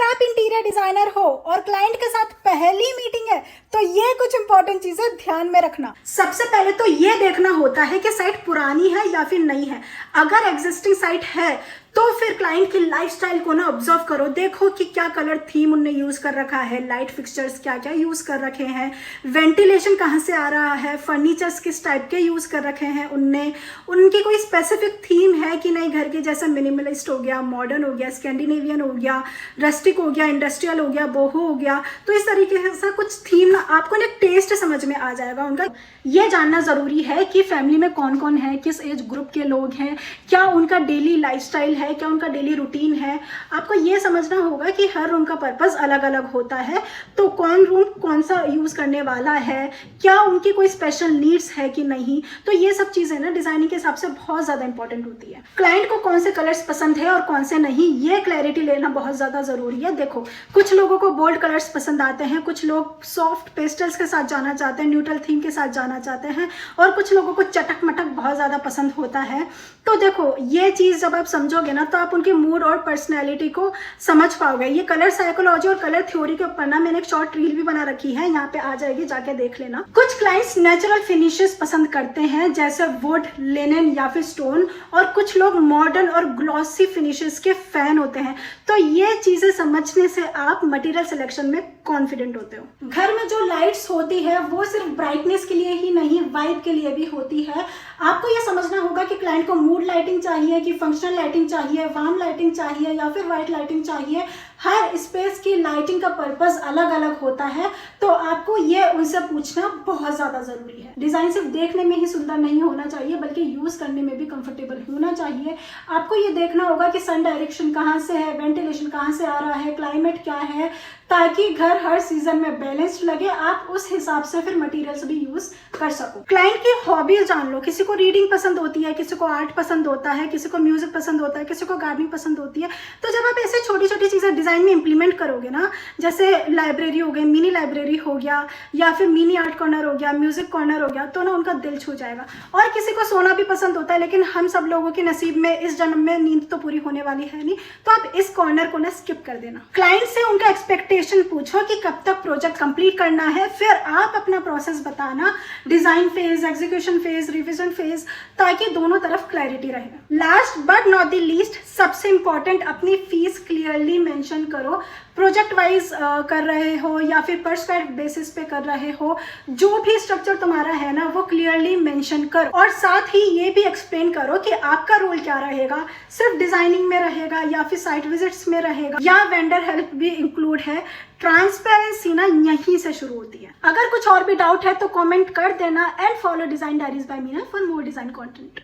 आप interior designer हो और क्लाइंट के साथ पहली मीटिंग है तो ये कुछ इंपॉर्टेंट चीजें ध्यान में रखना। सबसे पहले तो ये देखना होता है कि साइट पुरानी है या फिर नहीं है। अगर एग्जिस्टिंग साइट है तो फिर क्लाइंट की लाइफस्टाइल को ना ऑब्जर्व करो, देखो कि क्या कलर थीम उनने यूज कर रखा है, लाइट फिक्सचर्स क्या क्या यूज कर रखे हैं, वेंटिलेशन कहाँ से आ रहा है, फर्नीचर्स किस टाइप के यूज कर रखे हैं उनने, उनकी कोई स्पेसिफिक थीम है कि नहीं, घर के जैसे मिनिमलिस्ट हो गया, मॉडर्न हो गया, स्कैंडिनेवियन हो गया, रस्टिक हो गया, इंडस्ट्रियल हो गया, बोहो हो गया। तो इस तरीके से कुछ थीम ना आपको ना टेस्ट समझ में आ जाएगा उनका। ये जानना जरूरी है कि फैमिली में कौन कौन है, किस एज ग्रुप के लोग हैं, क्या उनका डेली लाइफस्टाइल है, क्या उनका डेली रूटीन है। आपको ये समझना होगा कि हर रूम का पर्पस अलग अलग होता है, तो कौन रूम कौन सा यूज करने वाला है, क्या उनकी कोई स्पेशल नीड्स है कि नहीं। तो ये सब चीजें ना डिजाइनिंग के हिसाब से बहुत ज्यादा इंपॉर्टेंट होती है। क्लाइंट को कौन से कलर्स पसंद है और कौन से नहीं, ये क्लैरिटी लेना बहुत ज्यादा जरूरी है। देखो, कुछ लोगों को बोल्ड कलर्स पसंद आते हैं, कुछ लोग सॉफ्ट पेस्टल्स के साथ जाना चाहते हैं, न्यूट्रल थीम के साथ जाना चाहते हैं, और कुछ लोगों को चटक मटक बहुत ज्यादा पसंद होता है। तो देखो, ये चीज जब आप समझोगे ना तो आप उनके मूड और पर्सनैलिटी को समझ पाओगे। ये कलर साइकोलॉजी और कलर थ्योरी के ऊपर ना मैंने एक शॉर्ट रील भी बना रखी है, यहाँ पे आ जाएगी, जाके देख लेना। कुछ क्लाइंट्स नेचुरल फिनिशेस पसंद करते हैं जैसे वुड, लिनन या फिर स्टोन, और कुछ लोग मॉडर्न और ग्लॉसी फिनिशेस के फैन होते हैं। तो ये चीजें समझने से आप मटेरियल सिलेक्शन में कॉन्फिडेंट होते हो। घर में जो लाइट्स होती है वो सिर्फ ब्राइटनेस के लिए ही नहीं, वाइब के लिए भी होती है। आपको ये समझना होगा कि क्लाइंट को मूड लाइटिंग चाहिए कि फंक्शनल लाइटिंग चाहिए, वार्म लाइटिंग चाहिए या फिर वाइट लाइटिंग चाहिए। हर स्पेस की लाइटिंग का पर्पस अलग अलग होता है, तो आपको ये उनसे पूछना बहुत ज्यादा जरूरी है। डिजाइन सिर्फ देखने में ही सुंदर नहीं होना चाहिए बल्कि यूज करने में भी कंफर्टेबल होना चाहिए। आपको ये देखना होगा कि सन डायरेक्शन कहाँ से है, वेंटिलेशन कहाँ से आ रहा है, क्लाइमेट क्या है, ताकि घर हर सीजन में बैलेंस्ड लगे। आप उस हिसाब से फिर मटेरियल्स भी यूज कर सको। क्लाइंट की हॉबीज जान लो, किसी को रीडिंग पसंद होती है, किसी को आर्ट पसंद होता है, किसी को म्यूजिक पसंद होता है, किसी को गार्डनिंग पसंद होती है। तो जब आप ऐसे छोटी छोटी चीजें डिजाइन में इंप्लीमेंट करोगे ना, जैसे लाइब्रेरी हो गई, मिनी लाइब्रेरी हो गया, या फिर मिनी आर्ट कॉर्नर हो गया, म्यूजिक कॉर्नर हो गया, तो ना उनका दिल छू जाएगा। और किसी को सोना भी पसंद होता है, लेकिन हम सब लोगों के नसीब में इस जन्म में नींद तो पूरी होने वाली है नहीं, तो आप इस कॉर्नर को ना स्किप कर देना। क्लाइंट से उनका एक्सपेक्टेशन पूछो कि कब तक प्रोजेक्ट कंप्लीट करना है, फिर आप अपना प्रोसेस बताना, design phase, execution phase, revision phase, ताकि दोनों तरफ क्लैरिटी रहे। Last but not the least, सबसे इंपॉर्टेंट, अपनी फीस क्लियरली मेंशन करो। प्रोजेक्ट वाइज कर रहे हो या फिर पर स्क्वायर बेसिस पे कर रहे हो, जो भी स्ट्रक्चर तुम्हारा है ना वो क्लियरली मेंशन करो, और साथ ही ये भी एक्सप्लेन करो कि आपका रोल क्या रहेगा, सिर्फ डिजाइनिंग में रहेगा या फिर साइट विजिट्स में रहेगा या वेंडर हेल्प भी इंक्लूड है। ट्रांसपेरेंसी ना यहीं से शुरू होती है। अगर कुछ और भी डाउट है तो कमेंट कर देना, and follow design diaries by Meena for more design content.